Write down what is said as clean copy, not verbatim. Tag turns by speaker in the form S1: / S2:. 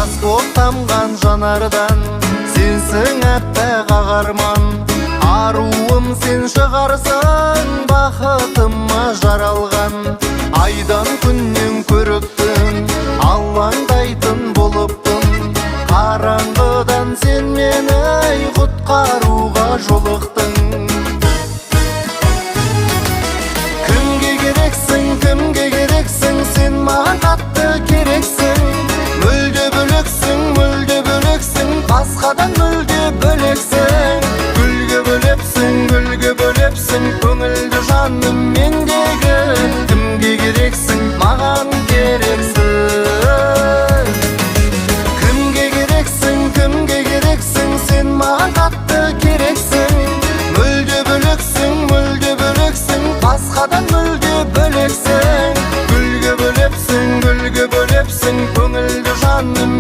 S1: жас боп тамған жанардан, сенсің әппақ ағарман. Аруым сен шығарсың, бақытыма жаралған. Айдан күннен көріктің, алаңдайтын болыптың. Қараңғыдан сен мені құтқаруға жолықтың. Кімге керексің, сен маған қатты керексің. Мүлде бөлексің, басқадан мүлде бөлексің. Гүлге бөлепсің, көңілді жаным мендегі. Кімге керексің, маған керексің. Кімге керексің, сен маған қатты керексің. Мүлде бөлексің, басқадан мүлде бөлексің. Гүлге бөлепсің, көңілді жаным